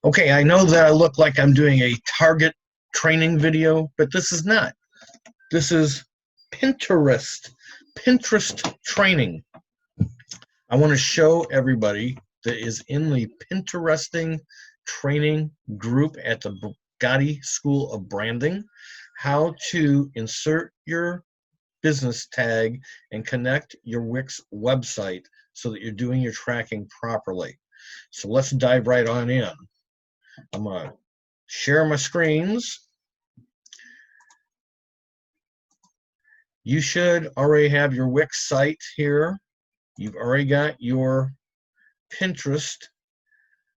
Okay, I know that I look like I'm doing a target training video, but this is not. This is Pinterest training. I want to show everybody that is in the Pinteresting training group at the Gotti School of Branding how to insert your business tag and connect your WIX website so that you're doing your tracking properly. So let's dive right on in. I'm going to share my screens. You should already have your WIX site here. You've already got your Pinterest.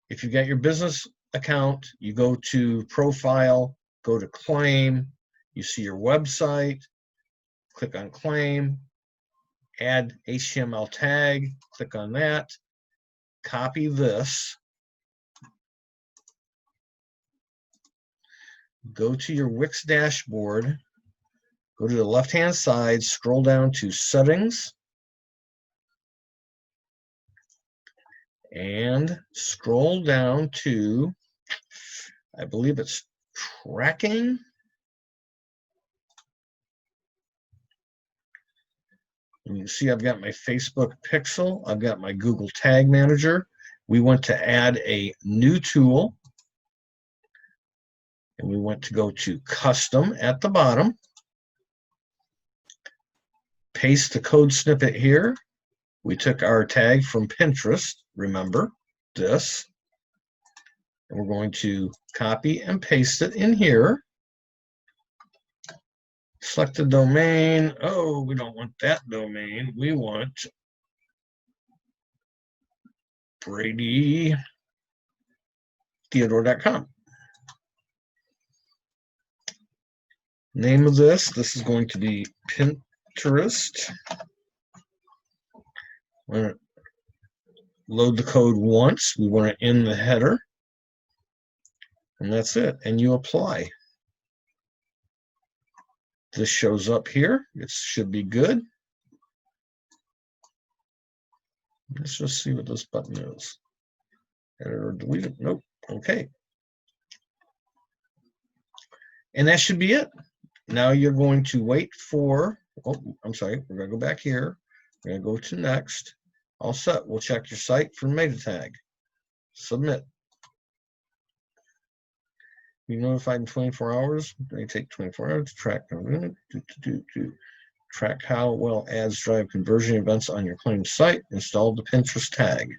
If you've got your business account, you go to Profile, go to Claim, you see your website, click on Claim, add HTML tag, click on that, copy this, go to your WIX dashboard, go to the left-hand side, scroll down to Settings, and scroll down to, I believe it's Tracking. And you can see I've got my Facebook pixel, I've got my Google Tag Manager. We want to add a new tool, and we want to go to Custom at the bottom. Paste the code snippet here. We took our tag from Pinterest, remember this, and we're going to copy and paste it in here. Select the domain. Oh, we don't want that domain. We want BradyTheodore.com. Name of this is going to be Pinterest. We're going to load the code once. We want to end the header. And that's it. And you apply. This shows up here. It should be good. Let's just see what this button is. Edit or delete it. Nope. Okay. And that should be it. Now you're going to wait for, oh, I'm sorry, we're going to go back here. We're going to go to next. All set. We'll check your site for meta tag. Submit. Be notified in 24 hours. They take 24 hours to track. Track how well ads drive conversion events on your claimed site. Install the Pinterest tag.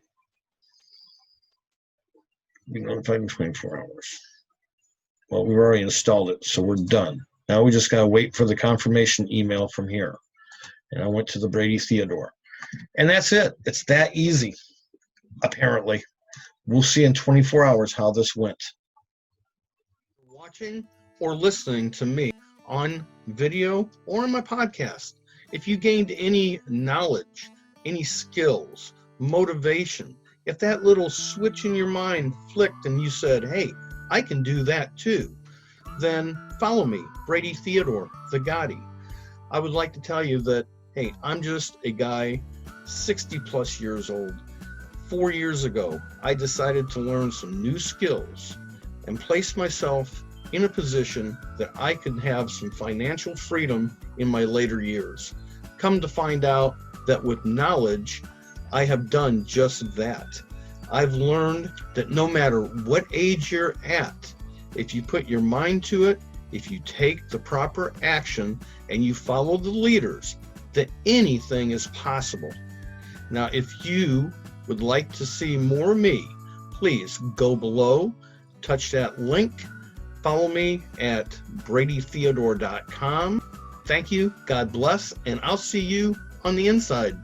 Be notified in 24 hours. Well, we've already installed it, so we're done. Now we just got to wait for the confirmation email from here. And I went to the Brady Theodore. And that's it. It's that easy, apparently. We'll see in 24 hours how this went. Watching or listening to me on video or on my podcast, if you gained any knowledge, any skills, motivation, if that little switch in your mind flicked and you said, hey, I can do that too, then follow me, Brady Theodore, the Gotti. I would like to tell you that, hey, I'm just a guy 60 plus years old. 4 years ago, I decided to learn some new skills and place myself in a position that I could have some financial freedom in my later years. Come to find out that with knowledge, I have done just that. I've learned that no matter what age you're at, if you put your mind to it, if you take the proper action and you follow the leaders, that anything is possible. Now, if you would like to see more of me, please go below, touch that link, follow me at BradyTheodore.com. Thank you, God bless, and I'll see you on the inside.